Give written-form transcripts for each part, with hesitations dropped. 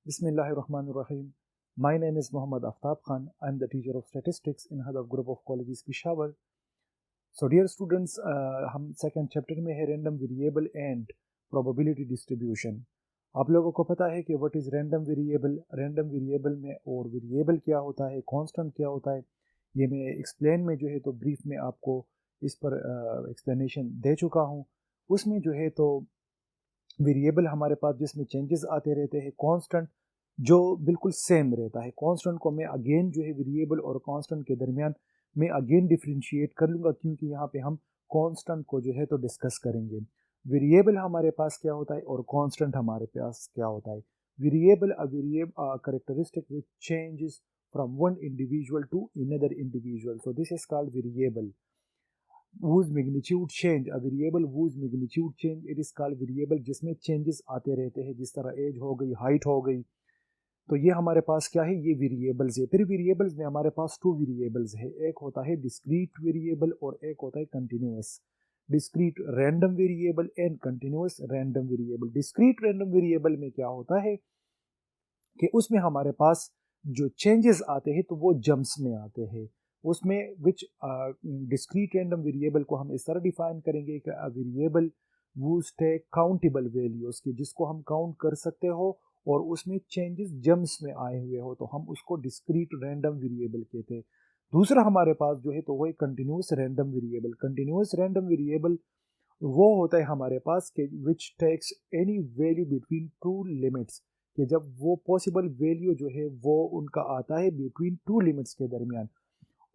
Bismillahirrahmanirrahim. My name is Muhammad Aftab Khan. I am the teacher of statistics in Hadaf Group of Colleges Peshawar. So dear students, हम second chapter में है random variable and probability distribution. आप लोगों को पता है कि what is random variable में और वेरिएबल क्या होता है, कांस्टेंट क्या होता है, ये मैं एक्सप्लेन में जो है तो ब्रीफ में आपको इस पर एक्सप्लेनेशन दे चुका हूँ। उसमें जो है तो वेरिएबल हमारे पास जिसमें चेंजेस आते रहते हैं, कांस्टेंट जो बिल्कुल सेम रहता है। कांस्टेंट को मैं अगेन जो है वेरिएबल और कांस्टेंट के दरमियान मैं अगेन डिफ्रेंशिएट कर लूँगा, क्योंकि यहाँ पे हम कांस्टेंट को जो है तो डिस्कस करेंगे। वेरिएबल हमारे पास क्या होता है और कांस्टेंट हमारे पास क्या होता है। Variable characteristic which changes from one individual to another individual, so this is called variable. whose magnitude change, a variable whose magnitude change, it is called variable, जिसमें चेंजेस आते रहते हैं, जिस तरह एज हो गई, हाइट हो गई। तो ये हमारे पास क्या है, ये वेरिएबल्स है। फिर वेरिएबल्स में हमारे पास टू वेरिएबल्स है, एक होता है डिस्क्रीट वेरिएबल और एक होता है continuous. Discrete random variable and continuous random variable. Discrete random variable में क्या होता है कि उसमें हमारे पास जो चेंजेस आते हैं तो वो जम्प्स में आते हैं। उसमें विच डिस्क्रीट रैंडम वेरिएबल को हम इस तरह डिफाइन करेंगे कि a variable whose take countable values की, जिसको हम काउंट कर सकते हो और उसमें चेंजेस जम्प्स में आए हुए हो, तो हम उसको डिस्क्रीट रैंडम वेरिएबल कहते हैं। दूसरा हमारे पास जो है तो वो है continuous random variable. Continuous random variable वो होता है हमारे पास कि which takes any value between two limits, कि जब वो पॉसिबल वैल्यू जो है वो उनका आता है बिटवीन टू लिमिट्स के दरमियान।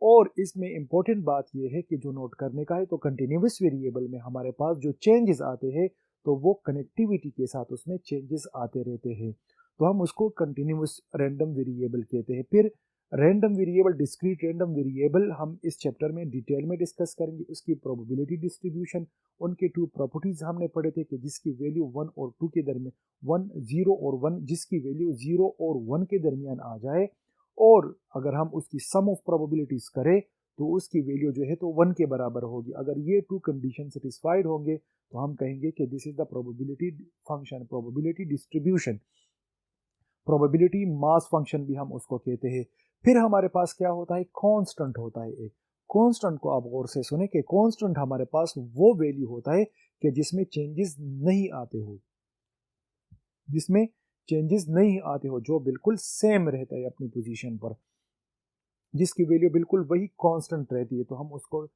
और इसमें इंपॉर्टेंट बात यह है कि जो नोट करने का है, तो कंटिन्यूअस वेरिएबल में हमारे पास जो चेंजेस आते हैं तो वो कनेक्टिविटी के साथ उसमें चेंजेस आते रहते हैं, तो हम उसको कंटिन्यूअस रैंडम वेरिएबल कहते हैं। फिर random variable, discrete random variable हम इस चैप्टर में डिटेल में डिस्कस करेंगे। उसकी प्रोबेबिलिटी डिस्ट्रीब्यूशन, उनके टू प्रॉपर्टीज हमने पढ़े थे कि जिसकी वैल्यू 1 और 2 के दरमियान, 1 0 और 1, जिसकी वैल्यू 0 और 1 के दरमियान आ जाए और अगर हम उसकी सम ऑफ प्रोबेबिलिटीज करें तो उसकी वैल्यू जो है तो 1 के बराबर होगी। अगर ये टू कंडीशन सेटिस्फाइड होंगे तो हम कहेंगे कि this is the probability function, probability distribution. Probability mass function भी हम उसको कहते हैं। फिर हमारे पास क्या होता है, कांस्टेंट होता है एक। कांस्टेंट को आप गौर से सुने कि कांस्टेंट हमारे पास वो वैल्यू होता है कि जिसमें चेंजेस नहीं आते हो, जिसमें चेंजेस नहीं आते हो, जो बिल्कुल सेम रहता है अपनी पोजीशन पर, जिसकी वैल्यू बिल्कुल वही कांस्टेंट रहती है, तो हम उसको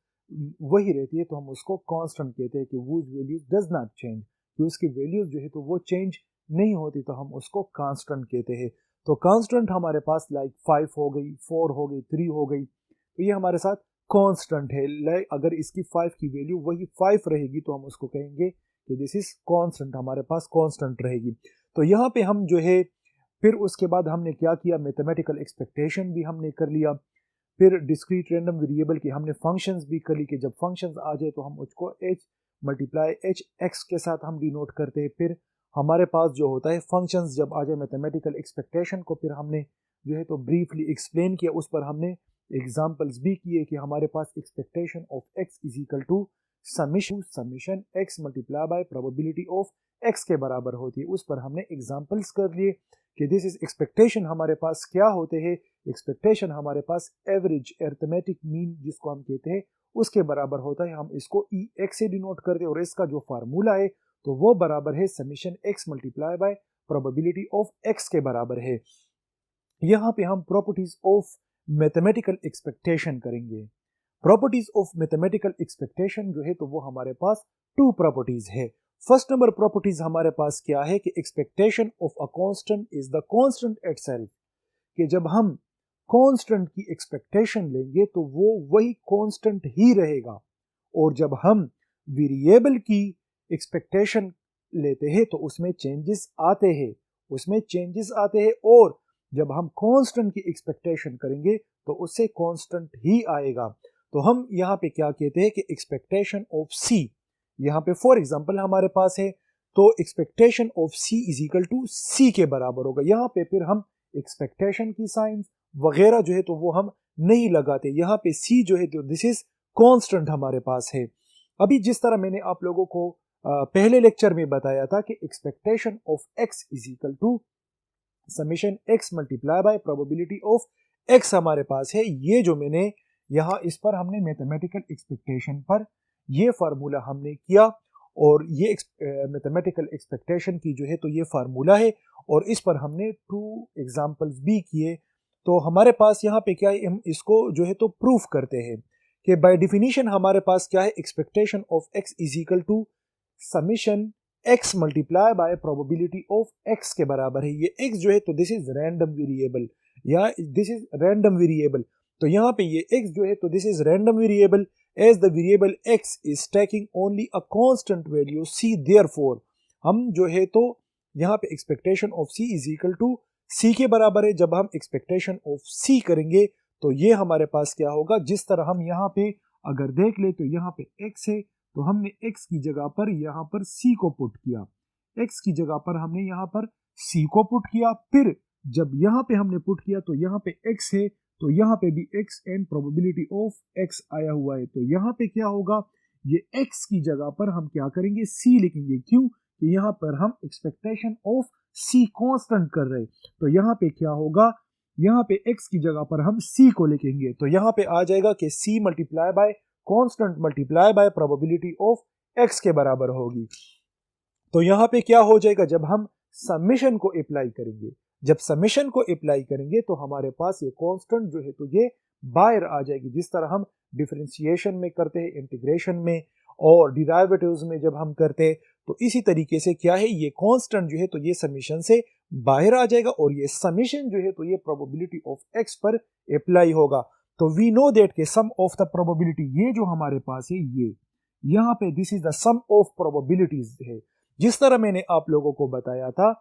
वही रहती है तो हम उसको कांस्टेंट कहते हैं कि whose value does not change, कि उसकी वैल्यूज जो है तो वो चेंज नहीं होती, तो हम उसको कांस्टेंट कहते हैं। तो कांस्टेंट हमारे पास लाइक 5 हो गई, 4 हो गई, 3 हो गई, तो ये हमारे साथ कांस्टेंट है। लाइक अगर इसकी 5 की वैल्यू वही 5 रहेगी तो हम उसको कहेंगे कि दिस इज कांस्टेंट, हमारे पास कांस्टेंट रहेगी। तो यहाँ पे हम जो है फिर उसके बाद हमने क्या किया, मैथमेटिकल एक्सपेक्टेशन भी हमने कर लिया। फिर डिस्क्रीट रैंडम वेरिएबल की हमने फंक्शंस भी कर ली कि जब फंक्शंस आ जाए तो हम उसको h मल्टीप्लाई एच एक्स के साथ हम डिनोट करते हैं। फिर हमारे पास जो होता है फंक्शंस जब आ जाए, मैथमेटिकल एक्सपेक्टेशन को फिर हमने जो है तो ब्रीफली एक्सप्लेन किया, उस पर हमने एग्जाम्पल्स भी किए कि हमारे पास expectation of x is equal to summation x multiply by probability of x के बराबर होती है। उस पर हमने एग्जाम्पल्स कर लिए कि दिस इज एक्सपेक्टेशन हमारे पास क्या होते हैं। एक्सपेक्टेशन हमारे पास एवरेज अरिथमेटिक मीन जिसको हम कहते हैं उसके बराबर होता है, हम इसको ई एक्स से डिनोट करते हैं और इसका जो फार्मूला है तो वो बराबर है summation x multiply by probability of x के बराबर है। यहाँ पे हम प्रॉपर्टीज ऑफ मैथमेटिकल एक्सपेक्टेशन करेंगे। प्रॉपर्टीज ऑफ मैथमेटिकल एक्सपेक्टेशन जो है तो वो हमारे पास टू प्रॉपर्टीज है। फर्स्ट नंबर प्रॉपर्टीज हमारे पास क्या है कि expectation of a constant is the constant itself, कि जब हम कांस्टेंट की एक्सपेक्टेशन लेंगे तो वो वही कांस्टेंट ही रहेगा, और जब हम वेरिएबल की एक्सपेक्टेशन लेते हैं तो उसमें चेंजेस आते हैं, और जब हम कांस्टेंट की एक्सपेक्टेशन करेंगे तो उससे कांस्टेंट ही आएगा। तो हम यहाँ पे क्या कहते हैं कि एक्सपेक्टेशन ऑफ सी, यहाँ पे फॉर एग्जांपल हमारे पास है तो expectation of C is equal to C के बराबर होगा। यहाँ पे फिर हम एक्सपेक्टेशन की साइन वगैरह जो है तो वो हम नहीं लगाते, यहाँ पे सी जो है तो दिस इज कांस्टेंट हमारे पास है। अभी जिस तरह मैंने आप लोगों को पहले लेक्चर में बताया था कि expectation of x is equal to summation x multiply by probability of x हमारे पास है। ये जो मैंने यहाँ इस पर हमने मैथमेटिकल एक्सपेक्टेशन पर ये फार्मूला हमने किया और ये मैथमेटिकल एक्सपेक्टेशन की जो है तो ये फार्मूला है और इस पर हमने 2 एग्जांपल्स भी किए। तो हमारे पास यहाँ पे क्या है, हम इसको जो है तो प्रूफ करते हैं कि बाय डेफिनेशन हमारे पास क्या है, expectation of x is equal to summation x multiply by probability of x के बराबर है। ये x जो है तो दिस इज रैंडम वेरिएबल या दिस इज रैंडम वेरिएबल। तो यहाँ पे ये x जो है तो this is random variable as the variable x is taking only a constant value c, therefore हम जो है तो यहाँ पे expectation of c is equal to c के बराबर है। जब हम एक्सपेक्टेशन ऑफ c करेंगे तो ये हमारे पास क्या होगा, जिस तरह हम यहाँ पे अगर देख ले तो यहाँ पे x है तो हमने x की जगह पर यहाँ पर c को पुट किया, x की जगह पर हमने यहाँ पर c को पुट किया। फिर जब यहाँ पे हमने पुट किया तो यहाँ पे x है तो यहाँ पे भी x and probability of x आया हुआ है। तो यहाँ पे क्या होगा, ये x की जगह पर हम क्या करेंगे, c लिखेंगे। क्यों कि यहाँ पर हम एक्सपेक्टेशन ऑफ c कांस्टेंट कर रहे हैं। तो यहाँ पे क्या होगा, यहाँ पे x की जगह पर हम c को लिखेंगे। तो यहाँ पे आ जाएगा कि c multiply by constant multiply by probability of x के बराबर होगी। तो यहाँ पे क्या हो जाएगा, जब हम समेशन को अप्लाई करेंगे, जब समेशन को अप्लाई करेंगे तो हमारे पास ये कांस्टेंट जो है तो ये बाहर आ जाएगी। जिस तरह हम डिफरेंशिएशन में करते हैं, इंटीग्रेशन में और डिराइवेटिव्स में जब हम करते हैं, तो इसी तरीके से क्या है, ये कांस्टेंट जो है तो ये समेशन से बाहर आ जाएगा और ये समेशन जो है तो ये प्रोबेबिलिटी ऑफ x पर अप्लाई होगा। तो वी नो दैट के सम ऑफ द प्रोबेबिलिटी, ये जो हमारे पास है ये यहाँ पे this is the sum of probabilities है। जिस तरह मैंने आप लोगों को बताया था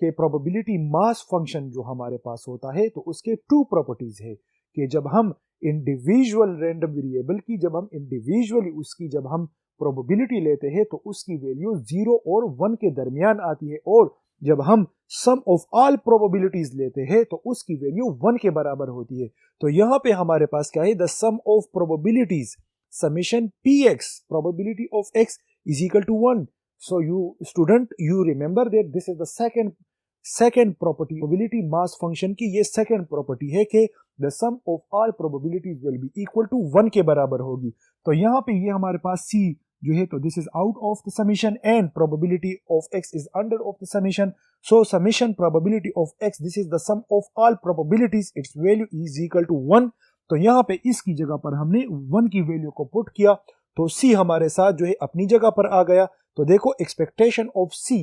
कि प्रोबेबिलिटी मास फंक्शन जो हमारे पास होता है तो उसके 2 प्रॉपर्टीज है कि जब हम इंडिविजुअल रैंडम वेरिएबल की जब हम इंडिविजुअली उसकी जब हम प्रोबेबिलिटी लेते हैं तो उसकी वैल्यू 0 और 1 के दरमियान आती है, और जब हम सम ऑफ ऑल प्रोबेबिलिटीज लेते हैं तो उसकी वैल्यू 1 के बराबर होती है। तो यहाँ पे हमारे पास क्या है, the sum of probabilities summation px probability of x is equal to 1। So you student, you remember that this is the second property, probability mass function की ये second property है कि the sum of all probabilities will be equal to 1 के बराबर होगी। तो यहाँ पे ये हमारे पास c जो है तो this is out of the summation and probability of x is under of the summation. So summation probability of x, this is the sum of all probabilities, its value is equal to 1। तो यहाँ पे इसकी जगह पर हमने 1 की value को put किया तो c हमारे साथ जो है अपनी जगह पर आ गया। तो देखो expectation of c,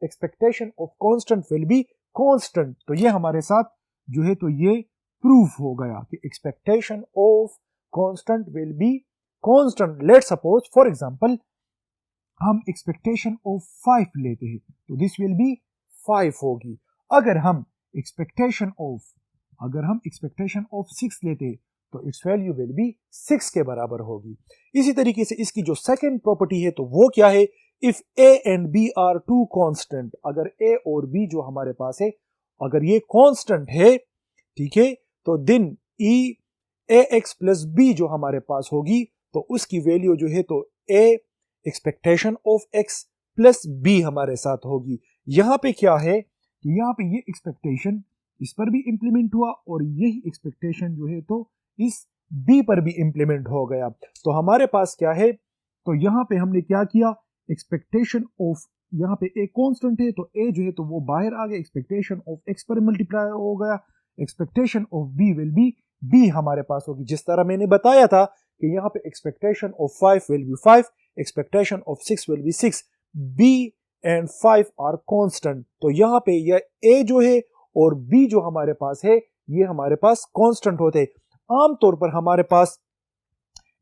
expectation of constant will be constant. तो ये हमारे साथ जो है तो ये प्रूफ हो गया कि expectation of constant will be constant. Let's suppose for example हम एक्सपेक्टेशन ऑफ 5 लेते हैं तो दिस विल बी 5 होगी। अगर हम एक्सपेक्टेशन ऑफ 6 लेते हैं तो इट्स वैल्यू विल बी 6 के बराबर होगी। इसी तरीके से इसकी जो सेकंड प्रॉपर्टी है तो वो क्या है, if a and b are two constant, अगर a और b जो हमारे पास है अगर ये कांस्टेंट है, ठीक है, तो दिन ax प्लस b जो हमारे पास होगी तो उसकी वैल्यू जो है तो a expectation of x plus b हमारे साथ होगी। यहाँ पे क्या है कि यहाँ पे ये एक्सपेक्टेशन इस पर भी इंप्लीमेंट हुआ और यही एक्सपेक्टेशन जो है तो इस b पर भी इंप्लीमेंट हो गया। तो हमारे पास क्या है, तो यहाँ पे हमने क्या किया, एक्सपेक्टेशन ऑफ यहाँ पे a कांस्टेंट है तो a जो है तो वो बाहर आ गया, एक्सपेक्टेशन ऑफ x पर मल्टीप्लाई हो गया, expectation of b will be b हमारे पास होगी। जिस तरह मैंने बताया था कि यहाँ पे expectation of 5 will be 5, expectation of 6 will be 6, b and 5 are constant. तो यहाँ पे यह a जो है और b जो हमारे पास है ये हमारे पास कांस्टेंट होते हैं। आमतौर पर हमारे पास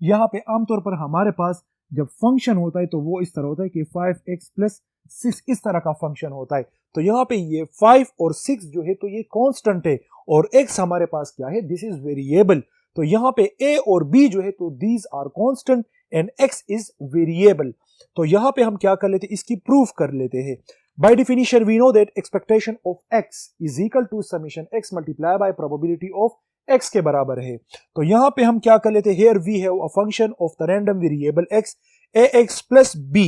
यहाँ पे आमतौर पर हमारे पास जब फंक्शन होता है तो वो इस तरह होता है कि 5x प्लस 6 इस तरह का फंक्शन होता है। तो यहाँ पे ये 5 और 6 जो है तो ये कांस्टेंट है और x हमारे पास क्या है, दिस इज वेरिएबल। तो यहाँ पे a और b जो है तो these are constant and x is variable. तो यहाँ पे हम क्या कर लेते हैं, इसकी प्रूफ कर लेते हैं। By definition we know that expectation of x is equal to summation x multiply by probability of x के बराबर है। तो यहाँ पे हम क्या कर लेते हैं, here we have a function of the random variable x ax plus b।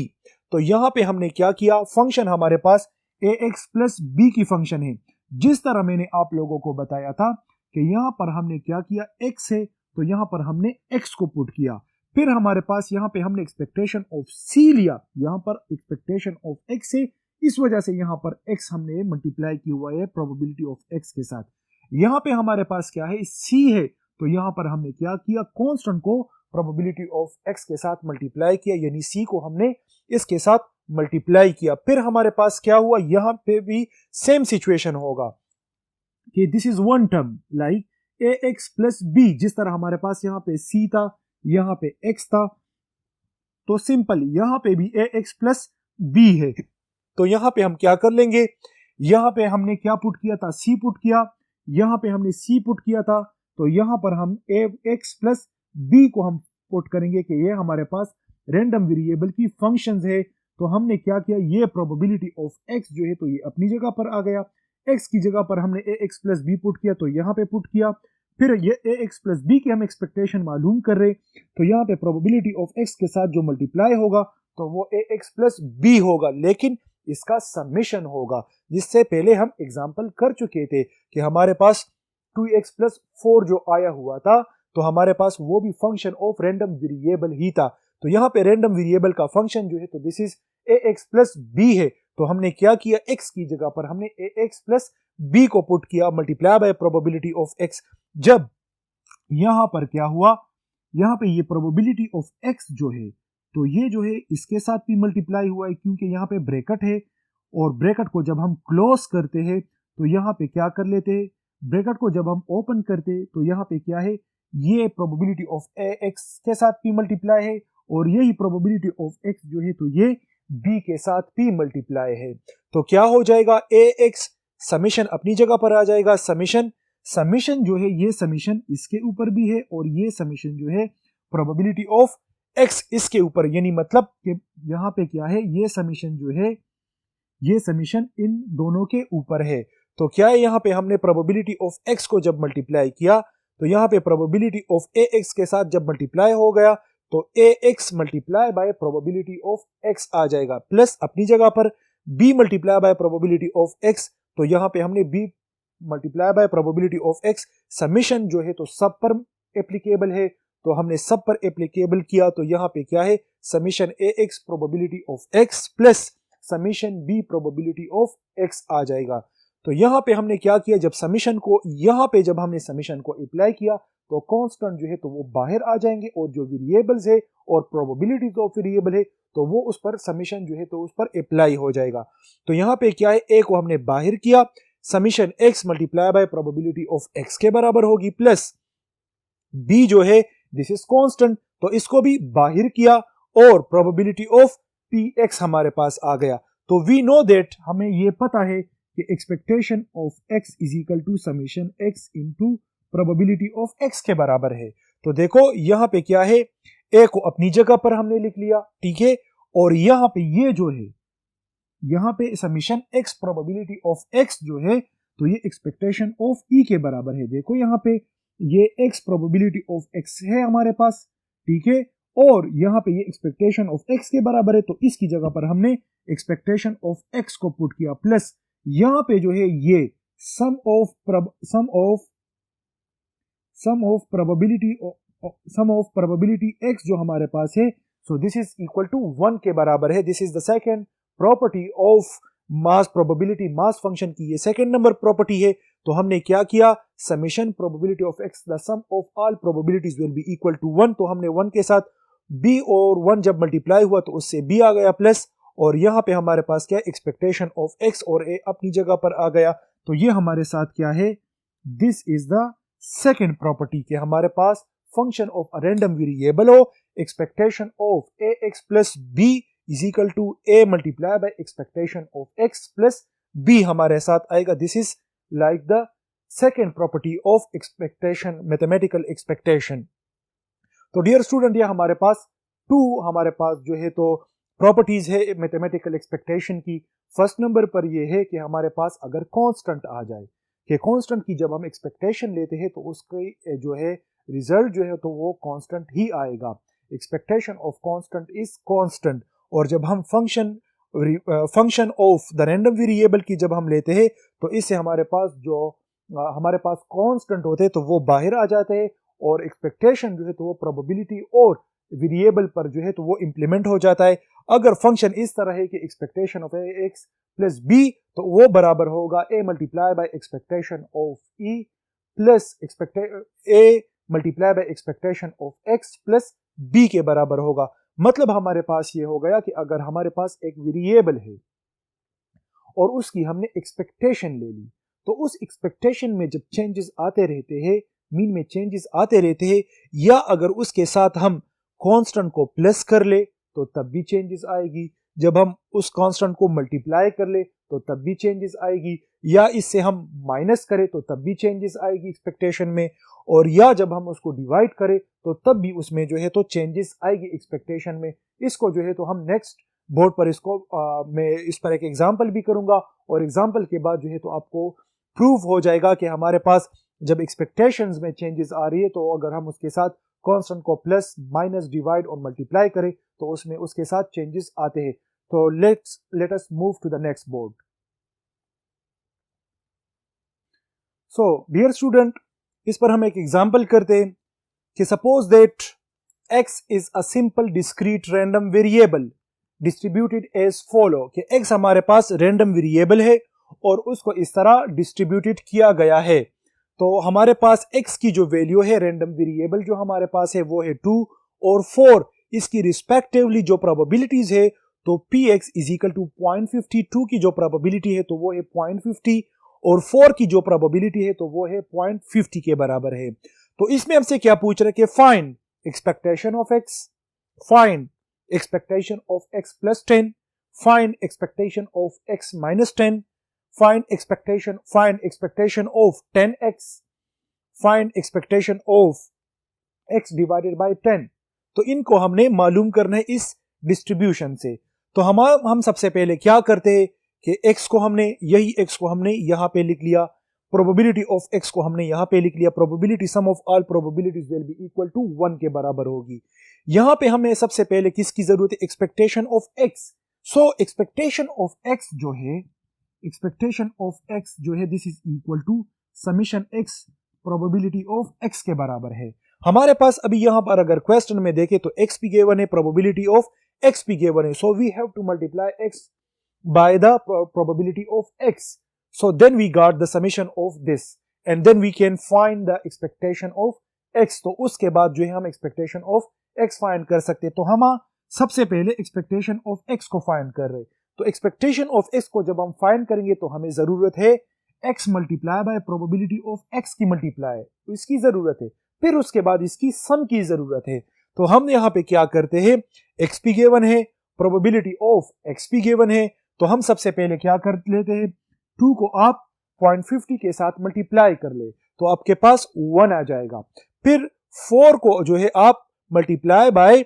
तो यहाँ पे हमने क्या किया, फंक्शन हमारे पास ax प्लस b की फंक्शन है। जिस तरह मैंने आप लोगों को बताया था कि यहाँ पर हमने क्या किया, x है तो यहाँ पर हमने x को पुट किया, फिर हमारे पास यहाँ पे हमने एक्सपेक्टेशन ऑफ c लिया, यहाँ पर एक्सपेक्टेशन ऑफ x है, इस वजह से यहाँ पर x हमने मल्टीप्लाई किया हुआ है प्रोबेबिलिटी ऑफ x के साथ। यहाँ पे हमारे पास क्या है, c है, तो यहाँ पर हमने क्या किया, कांस्टेंट को प्रोबेबिलिटी ऑफ x के साथ मल्टीप्लाई किया, यानी c को हमने इसके साथ मल्टीप्लाई किया। फिर हमारे पास क्या हुआ, यहाँ पे भी सेम सिचुएशन होगा कि this is one term like ax plus b, जिस तरह हमारे पास यहाँ पे c था, यहाँ पे x था, तो सिंपल यहाँ पे भी ax प्लस b है, तो यहाँ पे हम क्या कर लेंगे, यहाँ पे हमने क्या पुट किया था, c पुट किया, यहाँ पे हमने c पुट किया था, तो यहाँ पर हम ax प्लस b को हम पुट करेंगे कि ये हमारे पास रैंडम वेरिएबल की फंक्शंस है। तो हमने क्या किया, ये प्रोबेबिलिटी ऑफ x जो है तो ये अपनी जगह पर आ गया, x की जगह पर हमने ax प्लस b पुट किया तो यहाँ पे पुट किया, फिर ये ax प्लस b की हम एक्सपेक्टेशन मालूम कर रहे, तो यहाँ पे प्रोबेबिलिटी ऑफ x के साथ जो मल्टीप्लाई होगा तो वो ax प्लस b होगा, लेकिन इसका समेशन होगा, जिससे पहले हम एग्जांपल कर चुके थे कि हमारे पास 2x प्लस 4 जो आया हुआ था, तो हमारे पास वो भी फंक्शन ऑफ रैंडम वेरिएबल ही था। तो यहाँ पे रैंडम वेरिएबल का फंक्शन जो है तो this is ax plus b है, तो हमने क्या किया, x की जगह पर हमने ax प्लस b को पुट किया multiply by probability of x। जब यहाँ पर क्या हुआ, यहाँ पे ये प्रोबेबिलिटी ऑफ x जो है तो ये जो है इसके साथ भी मल्टीप्लाई हुआ है, क्योंकि यहाँ पे ब्रैकेट है और ब्रैकेट को जब हम क्लोज करते हैं तो यहाँ पे क्या कर लेते हैं, ब्रैकेट को जब हम ओपन करते हैं तो यहाँ पे क्या है, ये प्रोबेबिलिटी ऑफ ax के साथ भी मल्टीप्लाई है और यही प्रोबेबिलिटी ऑफ x जो है तो ये b के साथ भी मल्टीप्लाई है। तो क्या हो जाएगा, ax समीशन अपनी जगह पर आ जाएगा, समीशन जो है ये समीशन इसके ऊपर भी है और ये समीशन जो है प्रोबेबिलिटी ऑफ x इसके ऊपर, यानी मतलब कि यहाँ पे क्या है, ये समीशन जो है ये समीशन इन दोनों के ऊपर है। तो क्या है, यहाँ पे हमने प्रोबेबिलिटी ऑफ x को जब मल्टीप्लाई किया तो यहाँ पे प्रोबेबिलिटी ऑफ ax के साथ जब मल्टीप्लाई हो गया तो ax multiply by probability of x आ जाएगा, प्लस अपनी जगह पर b multiply by probability of x, तो यहाँ पे हमने b multiply by probability of x, summation जो है तो सब पर एप्लीकेबल है, तो हमने सब पर एप्लीकेबल किया, तो यहाँ पे क्या है, summation ax probability of x plus summation b probability of x आ जाएगा। तो यहाँ पे हमने क्या किया, जब समीशन को यहाँ पे जब हमने समीशन को अप्लाई किया तो कांस्टेंट जो है तो वो बाहर आ जाएंगे और जो वेरिएबल्स है और प्रोबेबिलिटीज ऑफ वेरिएबल है तो वो उस पर समीशन जो है तो उस पर अप्लाई हो जाएगा। तो यहाँ पे क्या है, a को हमने बाहर किया, summation x multiply by probability of x के बराबर होगी, प्लस b जो है दिस इज कांस्टेंट, तो इसको भी बाहर किया और प्रोबेबिलिटी ऑफ px हमारे पास आ गया। तो वी नो दैट, हमें ये पता है कि expectation of x is equal to summation x into probability of x के बराबर है। तो देखो यहाँ पे क्या है, a को अपनी जगह पर हमने लिख लिया, ठीक है, और यहाँ पे ये जो है यहाँ पे summation x probability of x जो है तो ये एक्सपेक्टेशन ऑफ e के बराबर है। देखो यहाँ पे ये x प्रोबेबिलिटी ऑफ x है हमारे पास, ठीक है, और यहाँ पे ये एक्सपेक्टेशन ऑफ x के बराबर है, तो इसकी जगह पर हमने एक्सपेक्टेशन ऑफ x को पुट किया, प्लस यहाँ पे जो है ये सम ऑफ प्रोबेबिलिटी x जो हमारे पास है, so this is equal to 1 के बराबर है। This is the second property of mass probability, mass function की ये सेकंड नंबर प्रॉपर्टी है। तो हमने क्या किया, summation probability of x the sum of all probabilities will be equal to 1, तो हमने 1 के साथ b और 1 जब मल्टीप्लाई हुआ तो उससे b आ गया प्लस, और यहाँ पे हमारे पास क्या, एक्सपेक्टेशन ऑफ x और a अपनी जगह पर आ गया। तो ये हमारे साथ क्या है, this is the second property के हमारे पास function of a random variable हो, expectation of ax plus b is equal to a multiply by expectation of x plus b हमारे साथ आएगा। This is like the second property of expectation, mathematical expectation. तो dear student, ये हमारे पास जो है तो प्रॉपर्टीज है मैथमेटिकल एक्सपेक्टेशन की। फर्स्ट नंबर पर ये है कि हमारे पास अगर कांस्टेंट आ जाए, कि कांस्टेंट की जब हम एक्सपेक्टेशन लेते हैं तो उसके जो है रिजल्ट जो है तो वो कांस्टेंट ही आएगा। Expectation of constant is constant. और जब हम function of the random variable की जब हम लेते हैं तो इससे हमारे पास जो हमारे पास कांस्टेंट होते हैं तो वो बाहर आ जाते हैं और एक्सपेक्टेशन जो है तो वो प्रोबेबिलिटी और वेरिएबल पर जो है तो वो इंप्लीमेंट हो जाता है। अगर फंक्शन इस तरह है कि expectation of a x plus b तो वो बराबर होगा a multiply by expectation of e plus a multiply by expectation of x plus b के बराबर होगा। मतलब हमारे पास ये हो गया कि अगर हमारे पास एक वेरिएबल है और उसकी हमने एक्सपेक्टेशन ले ली तो उस एक्सपेक्टेशन में जब चेंजेस आते रहते हैं, मीन में चेंजेस आते रहते हैं, या अगर उसके साथ हम कांस्टेंट को प्लस कर ले तो तब भी चेंजेस आएगी, जब हम उस कांस्टेंट को मल्टीप्लाई कर ले तो तब भी चेंजेस आएगी, या इससे हम माइनस करें तो तब भी चेंजेस आएगी एक्सपेक्टेशन में, और या जब हम उसको डिवाइड करें तो तब भी उसमें जो है तो चेंजेस आएगी एक्सपेक्टेशन में। इसको जो है तो हम नेक्स्ट बोर्ड पर इसको मैं इस पर एक एग्जांपल भी करूंगा और एग्जांपल के बाद जो है तो आपको प्रूव हो जाएगा कि हमारे पास जब एक्सपेक्टेशंस में चेंजेस आ रही है तो अगर हम उसके साथ कांस्टेंट को प्लस माइनस डिवाइड और मल्टीप्लाई करें तो उसमें उसके साथ चेंजेस आते हैं। तो let us move to the next board. So dear student, इस पर हम एक एग्जांपल करते हैं कि suppose that x is a simple discrete random variable distributed as follow, कि x हमारे पास रैंडम वेरिएबल है और उसको इस तरह डिस्ट्रीब्यूटेड किया गया है। तो हमारे पास x की जो वैल्यू है रैंडम वेरिएबल जो हमारे पास है वो है 2 और 4, इसकी रिस्पेक्टिवली जो प्रोबेबिलिटीज है तो px इज इक्वल टू 0.52 की जो प्रोबेबिलिटी है तो वो है 0.50 और 4 की जो प्रोबेबिलिटी है तो वो है 0.50 के बराबर है। तो इसमें हमसे क्या पूछ रहे कि find expectation of x, find expectation of x plus 10, find expectation of x minus 10, find expectation of 10x, find expectation of x divided by 10। तो इनको हमने मालूम करना है इस डिस्ट्रीब्यूशन से। तो हम सबसे पहले क्या करते हैं कि x को हमने यहां पे लिख लिया, प्रोबेबिलिटी ऑफ x को हमने यहां पे लिख लिया, probability sum of all probabilities will be equal to 1 के बराबर होगी। यहां पे हमें सबसे पहले किसकी जरूरत है, expectation of x। So expectation of x जो है, एक्सपेक्टेशन ऑफ x जो है this is equal to summation x probability of x के बराबर है। हमारे पास अभी यहां पर अगर क्वेश्चन में देखें तो x भी गिवन है, प्रोबेबिलिटी ऑफ x भी गिवन है, so we have to multiply x by the probability of x, so then we got the summation of this and then we can find the expectation of x। तो उसके बाद जो है हम expectation of x find कर सकते हैं। तो हम सबसे पहले एक्सपेक्टेशन ऑफ x को फाइंड कर रहे हैं। तो एक्सपेक्टेशन ऑफ x को जब हम फाइंड करेंगे तो हमें जरूरत है x multiply by probability of x की मल्टीप्लाई, तो इसकी जरूरत है, फिर उसके बाद इसकी सम की जरूरत है। तो हम यहाँ पे क्या करते हैं, x भी गिवन है, प्रोबेबिलिटी ऑफ x भी गिवन है, तो हम सबसे पहले क्या कर लेते हैं, 2 को आप 0.50 के साथ मल्टीप्लाई कर ले तो आपके पास 1 आ जाएगा, फिर 4 को जो है आप मल्टीप्लाई बाय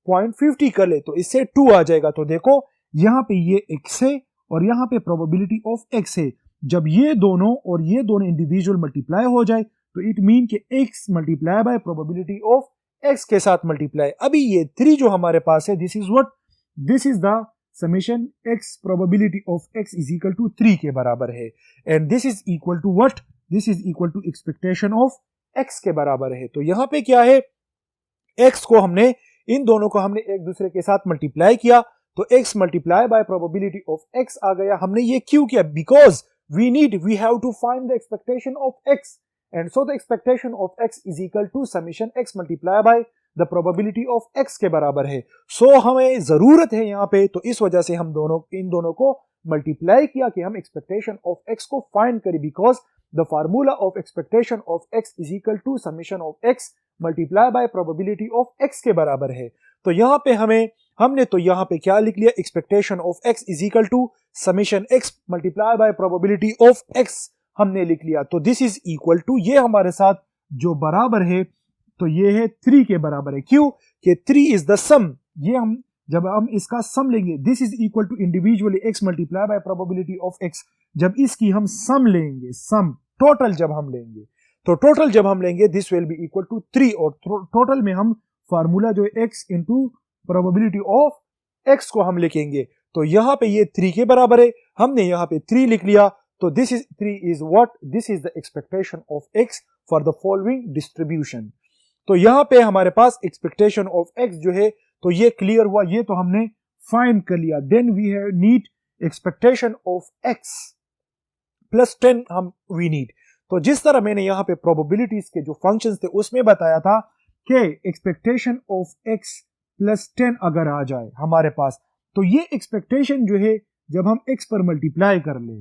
0.50 कर ले तो इससे 2 आ जाएगा। तो देखो यहां पे ये x है और यहां पे प्रोबेबिलिटी ऑफ x है, जब ये दोनों और ये दोनों इंडिविजुअल मल्टीप्लाई हो जाए तो इट मीन कि x multiply by probability of x के साथ मल्टीप्लाई। अभी ये 3 जो हमारे पास है this is what, this is the summation x probability of x is equal to 3 के बराबर है, and this is equal to what, this is equal to expectation of x के बराबर है। तो यहां पे क्या है, x को हमने इन दोनों को हमने एक दूसरे के साथ मल्टीप्लाई किया तो x multiply by probability of x आ गया। हमने ये क्यों किया, because we have to find the expectation of x and so the expectation of x is equal to summation x multiply by the probability of x के बराबर है। सो हमें जरूरत है यहाँ पे, तो इस वजह से हम इन दोनों को मल्टीप्लाई किया कि हम एक्सपेक्टेशन ऑफ x को फाइंड करें, because the formula of expectation of x is equal to summation of x multiply by probability of x के बराबर है। तो यहाँ पे हमने तो यहाँ पे क्या लिख लिया, expectation of x is equal to summation x multiply by probability of x हमने लिख लिया। तो दिस इज इक्वल टू, ये हमारे साथ जो बराबर है तो ये है 3 के बराबर है। क्यों कि 3 इज द सम, ये जब हम इसका सम लेंगे this is equal to individually x multiply by probability of x, जब इसकी हम सम लेंगे, सम टोटल जब हम लेंगे तो टोटल जब हम लेंगे this will be equal to 3, और टोटल में हम फार्मूला जो है x into probability of x को हम लिखेंगे। तो यहाँ पे ये 3 के बराबर है, हमने यहाँ पे 3 लिख लिया, तो this is 3 is what, this is the expectation of x for the following distribution. तो यहां पे हमारे पास एक्सपेक्टेशन ऑफ x जो है तो ये क्लियर हुआ, ये तो हमने फाइंड कर लिया। Then we have need expectation of x plus 10 हम वी नीड। तो जिस तरह मैंने यहाँ पे प्रोबेबिलिटीज के जो फंक्शंस थे उसमें बताया था कि एक्सपेक्टेशन ऑफ x प्लस 10 अगर आ जाए हमारे पास, तो ये एक्सपेक्टेशन जो है जब हम x पर मल्टीप्लाई कर ले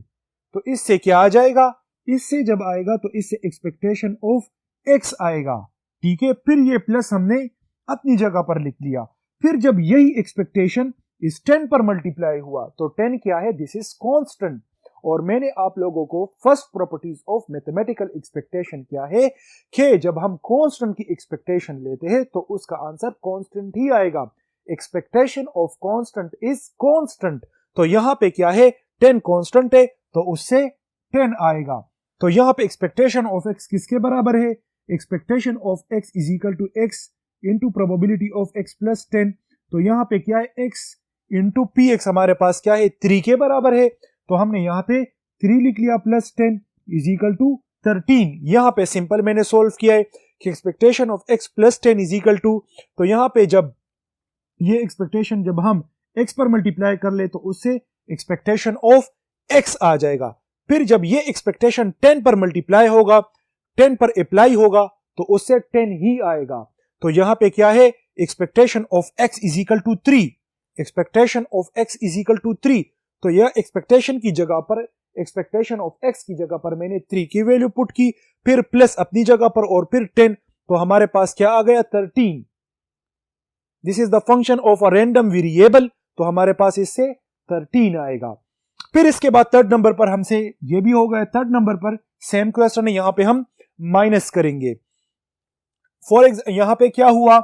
तो इससे क्या आ जाएगा, इससे जब आएगा तो इससे एक्सपेक्टेशन ऑफ x आएगा, ठीक है। फिर ये प्लस हमने अपनी जगह पर लिख दिया। फिर जब यही एक्सपेक्टेशन इस 10 पर मल्टीप्लाई हुआ तो 10 क्या है, दिस इज कांस्टेंट। और मैंने आप लोगों को first properties of mathematical expectation क्या है कि जब हम कांस्टेंट की एक्सपेक्टेशन लेते हैं तो उसका आंसर कांस्टेंट ही आएगा। Expectation of constant is constant. तो यहां पे क्या है, 10 कांस्टेंट है तो उससे 10 आएगा। तो यहां पे एक्सपेक्टेशन ऑफ x किसके बराबर है, expectation of x is equal to x into probability of x plus 10। तो यहां पे क्या है, x इंटू पी एक्स हमारे पास क्या है, 3 के बराबर है। तो हमने यहाँ पे 3 लिख लिया प्लस 10 इज इक्वल टू 13। यहाँ पे सिंपल मैंने सोल्व किया है कि expectation of x plus 10 is equal to, तो यहाँ पे जब ये एक्सपेक्टेशन जब हम x पर मल्टीप्लाई कर ले तो उससे एक्सपेक्टेशन ऑफ x आ जाएगा। फिर जब ये एक्सपेक्टेशन 10 पर मल्टीप्लाई होगा, 10 पर अप्लाई होगा तो उससे 10 ही आएगा। तो यहाँ पे क्या है, expectation of x is equal to 3, expectation of x is equal to 3। तो यह एक्सपेक्टेशन की जगह पर, एक्सपेक्टेशन ऑफ x की जगह पर मैंने 3 की वैल्यू पुट की, फिर प्लस अपनी जगह पर और फिर 10, तो हमारे पास क्या आ गया, 13। This is the function of a random variable, तो हमारे पास इससे 13 आएगा। फिर इसके बाद थर्ड नंबर पर हमसे ये भी हो गया, थर्ड नंबर पर सेम क्वेश्चन है, यहां पे हम माइनस करेंगे। फॉर एग्जाम्पल यहां पे क्या हुआ,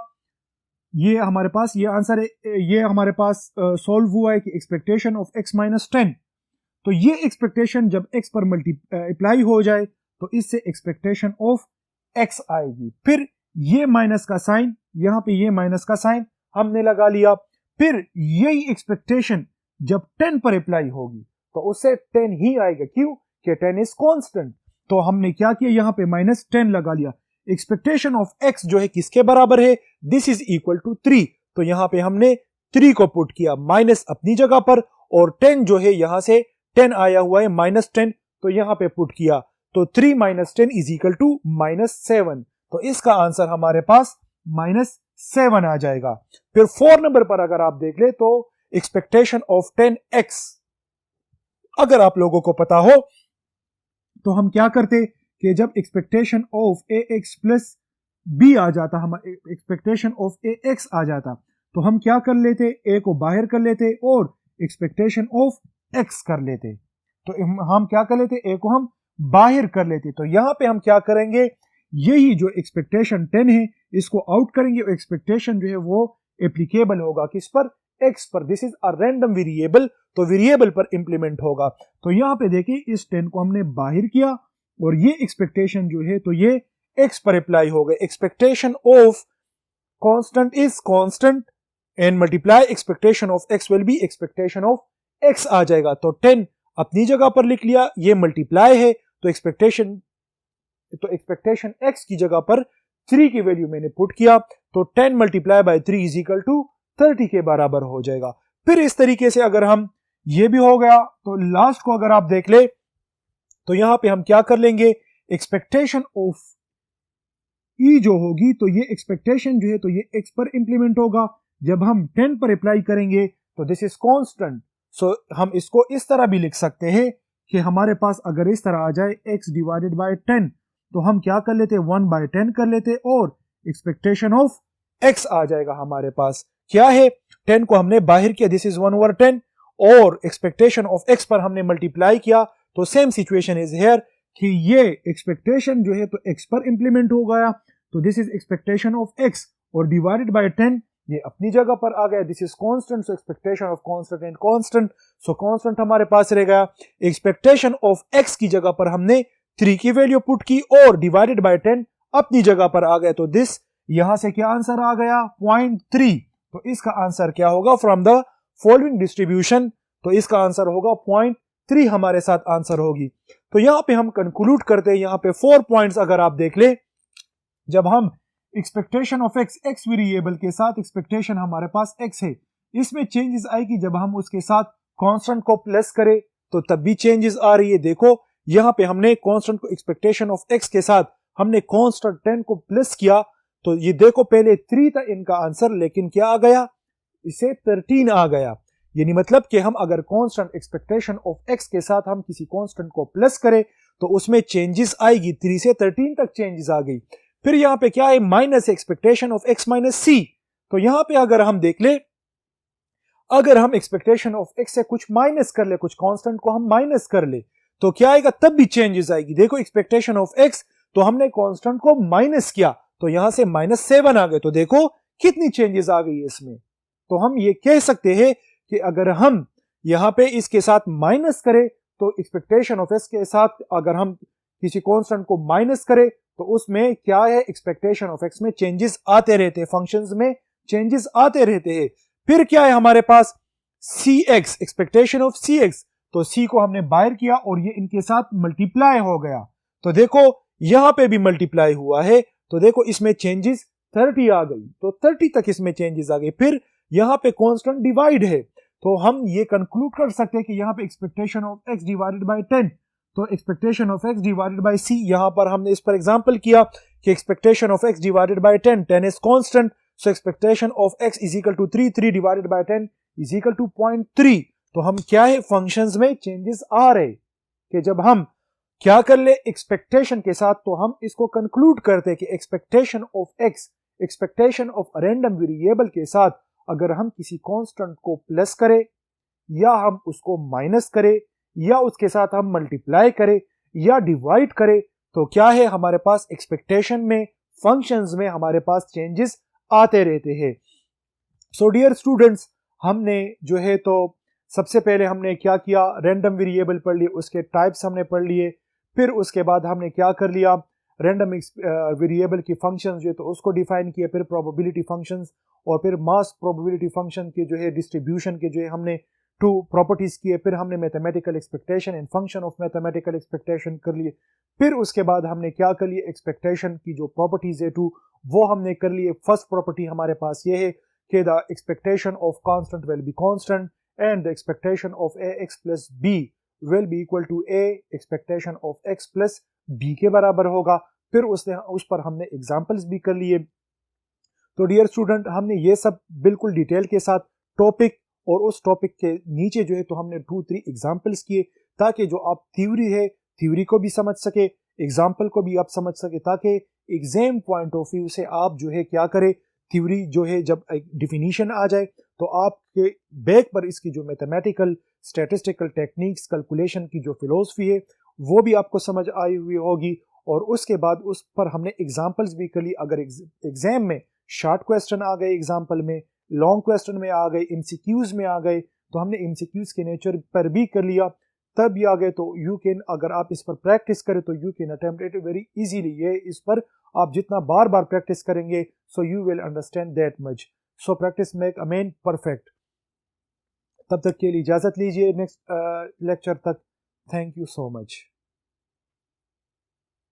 ये हमारे पास ये आंसर है, ये हमारे पास सॉल्व हुआ है कि एक्सपेक्टेशन ऑफ x माइनस 10। तो ये एक्सपेक्टेशन जब x पर अप्लाई हो जाए तो इससे एक्सपेक्टेशन ऑफ x आएगी। फिर ये माइनस का साइन, यहां पे ये माइनस का साइन हमने लगा लिया। फिर यही एक्सपेक्टेशन जब 10 पर अप्लाई होगी तो उससे 10 ही आएगा, क्यों कि 10 इज कांस्टेंट। तो हमने क्या किया, यहां पे माइनस 10 लगा लिया। एक्सपेक्टेशन ऑफ x जो है किसके बराबर है, दिस इज इक्वल टू 3। तो यहां पे हमने 3 को पुट किया माइनस अपनी जगह पर, और 10 जो है यहां से 10 आया हुआ है माइनस 10, तो यहां पे पुट किया, तो 3 minus 10 is equal to minus 7। तो इसका आंसर हमारे पास माइनस 7 आ जाएगा। फिर 4 नंबर पर अगर आप देख ले तो एक्सपेक्टेशन ऑफ 10x, अगर आप लोगों को पता हो तो हम क्या करते कि जब expectation of ax plus b आ जाता, हम एक्सपेक्टेशन ऑफ ax आ जाता, तो हम क्या कर लेते, a को बाहर कर लेते और एक्सपेक्टेशन ऑफ x कर लेते। तो हम क्या कर लेते, a को हम बाहर कर लेते। तो यहां पे हम क्या करेंगे, यही जो एक्सपेक्टेशन 10 है इसको आउट करेंगे और एक्सपेक्टेशन जो है वो एप्लीकेबल होगा किस पर, x पर। This is a random variable, तो वेरिएबल पर इंप्लीमेंट होगा। तो यहां पे देखिए इस 10 को हमने बाहर किया और ये एक्सपेक्टेशन जो है तो ये x पर अप्लाई हो गए। Expectation of constant is constant and multiply expectation of x will be expectation of x आ जाएगा। तो 10 अपनी जगह पर लिख लिया, ये मल्टीप्लाई है तो एक्सपेक्टेशन x की जगह पर 3 की वैल्यू मैंने पुट किया, तो 10 multiply by 3 is equal to 30 के बराबर हो जाएगा। फिर इस तरीके से अगर हम, ये भी हो गया, तो लास्ट को अगर आप देख ले तो यहां पे हम क्या कर लेंगे, एक्सपेक्टेशन ऑफ ई जो होगी तो ये एक्सपेक्टेशन जो है तो ये x पर इंप्लीमेंट होगा। जब हम 10 पर अप्लाई करेंगे तो दिस इज कांस्टेंट। सो हम इसको इस तरह भी लिख सकते हैं कि हमारे पास अगर इस तरह आ जाए x डिवाइडेड बाय 10, तो हम क्या कर लेते, 1/10 कर लेते और एक्सपेक्टेशन ऑफ x आ जाएगा हमारे पास। क्या है, 10 को हमने बाहर किया, दिस इज 1/10, और एक्सपेक्टेशन ऑफ x पर हमने मल्टीप्लाई किया, तो सेम सिचुएशन इज हियर कि ये एक्सपेक्टेशन जो है तो x पर इंप्लीमेंट हो गया, तो this is expectation of x और डिवाइडेड बाय 10 ये अपनी जगह पर आ गया। This is constant, so expectation of constant and constant, so constant हमारे पास रह गया। एक्सपेक्टेशन ऑफ x की जगह पर हमने 3 की वैल्यू पुट की और डिवाइडेड बाय 10 अपनी जगह पर आ गया, तो दिस यहां से क्या आंसर आ गया, 0.3। तो इसका आंसर क्या होगा, फ्रॉम द फॉलोइंग डिस्ट्रीब्यूशन, तो इसका आंसर होगा 3 हमारे साथ आंसर होगी। तो यहाँ पे हम कंक्लूड करते हैं, यहाँ पे 4 पॉइंट्स अगर आप देख ले, जब हम एक्सपेक्टेशन ऑफ एक्स वेरिएबल के साथ एक्सपेक्टेशन हमारे पास एक्स है, इसमें चेंजेस आएगी जब हम उसके साथ कांस्टेंट को प्लस करें तो तब भी चेंजेस आ रही है। देखो यहाँ पे हमने कांस्टेंट को एक्सपेक्टेशन ऑफ एक्स के साथ हमने कांस्टेंट 10 को प्लस किया, तो ये देखो पहले 3 था इनका आंसर, लेकिन क्या आ गया, इसे 13 आ गया। यानी मतलब कि हम अगर कांस्टेंट एक्सपेक्टेशन ऑफ एक्स के साथ हम किसी कांस्टेंट को प्लस करें तो उसमें चेंजेस आएगी, 3 से 13 तक चेंजेस आ गई। फिर यहाँ पे क्या है, minus expectation of x minus c. तो यहाँ पे अगर हम देख ले, अगर हम एक्सपेक्टेशन ऑफ एक्स से कुछ माइनस कर ले, कुछ कांस्टेंट को हम माइनस कर ले, तो क्या आएगा, तब भी चेंजेस आएगी। देखो एक्सपेक्टेशन ऑफ एक्स, तो हमने कांस्टेंट को माइनस किया तो यहां से -7 आ गए, तो देखो कितनी चेंजेस आ गई इसमें। तो हम ये कह सकते हैं कि अगर हम यहां पे इसके साथ माइनस करें तो एक्सपेक्टेशन ऑफ एक्स के साथ अगर हम किसी कांस्टेंट को माइनस करें तो उसमें क्या है, एक्सपेक्टेशन ऑफ एक्स में चेंजेस आते रहते हैं, फंक्शंस में चेंजेस आते रहते हैं। फिर क्या है हमारे पास, C X, expectation of C X, तो सी को हमने बाहर किया और ये इनके साथ मल्टीप्लाई हो गया, तो देखो यहां पे भी मल्टीप्लाई हुआ है, तो देखो इसमें चेंजेस 30 आ गई, तो 30 तक इसमें चेंजेस आ गई। फिर यहां पे कांस्टेंट डिवाइड है, तो हम ये कंक्लूड कर सकते हैं कि यहां पे expectation of x divided by 10, तो expectation of x divided by c, यहां पर हमने इस पर एग्जांपल किया कि expectation of x divided by 10 is constant, so expectation of x is equal to 3 divided by 10 is equal to 0.3। तो हम क्या है, फंक्शंस में चेंजेस आ रहे कि जब हम क्या कर ले एक्सपेक्टेशन के साथ, तो हम इसको कंक्लूड करते हैं कि expectation of x, expectation of random variable के साथ अगर हम किसी कांस्टेंट को प्लस करें या हम उसको माइनस करें या उसके साथ हम मल्टीप्लाई करें या डिवाइड करें, तो क्या है हमारे पास एक्सपेक्टेशन में, फंक्शंस में हमारे पास चेंजेस आते रहते हैं। सो डियर स्टूडेंट्स, हमने जो है तो सबसे पहले हमने क्या किया, रैंडम वेरिएबल पढ़ लिए, उसके टाइप्स हमने पढ़ लिए। फिर उसके बाद हमने क्या कर लिया, रैंडम वेरिएबल की फंक्शंस जो है तो उसको डिफाइन किया, फिर प्रोबेबिलिटी फंक्शंस और फिर मास प्रोबेबिलिटी फंक्शन के जो है डिस्ट्रीब्यूशन के जो है हमने 2 प्रॉपर्टीज किए। फिर हमने mathematical expectation and function of mathematical expectation कर लिए। फिर उसके बाद हमने क्या कर लिए, एक्सपेक्टेशन की जो प्रॉपर्टीज है 2 वो हमने कर लिए। फर्स्ट प्रॉपर्टी हमारे पास ये है कि the expectation of constant will be constant and the expectation of a x plus b will be equal to a expectation of x plus b के बराबर होगा। फिर उस पर हमने एग्जाम्पल्स भी कर लिए। तो डियर स्टूडेंट, हमने ये सब बिल्कुल डिटेल के साथ टॉपिक और उस टॉपिक के नीचे जो है तो हमने 2-3 एग्जाम्पल्स किए, ताकि जो आप थ्योरी है थ्योरी को भी समझ सके, एग्जाम्पल को भी आप समझ सके, ताकि एग्जाम पॉइंट ऑफ व्यू से आप जो है क्या करें, थ्योरी जो है जब एक डिफिनीशन आ जाए तो आपके बैक पर इसकी जो मैथमेटिकल स्टैटिस्टिकल टेक्निक्स, कैलकुलेशन की जो फिलोसफी है वो भी आपको समझ आई हुई होगी। और उसके बाद उस पर हमने एग्जाम्पल्स भी कर ली। अगर एग्जाम में शॉर्ट क्वेश्चन आ गए, एग्जाम्पल में लॉन्ग क्वेश्चन में आ गए, एमसीक्यूज में आ गए, तो हमने एमसीक्यूज के नेचर पर भी कर लिया, तब भी आ गए। तो यू कैन, अगर आप इस पर प्रैक्टिस करें तो you can attempt it very easily. ये इस पर आप जितना बार बार प्रैक्टिस करेंगे so you will understand that much. So practice make a man perfect. तब तक के लिए इजाजत लीजिए, नेक्स्ट लेक्चर तक। Thank you so much.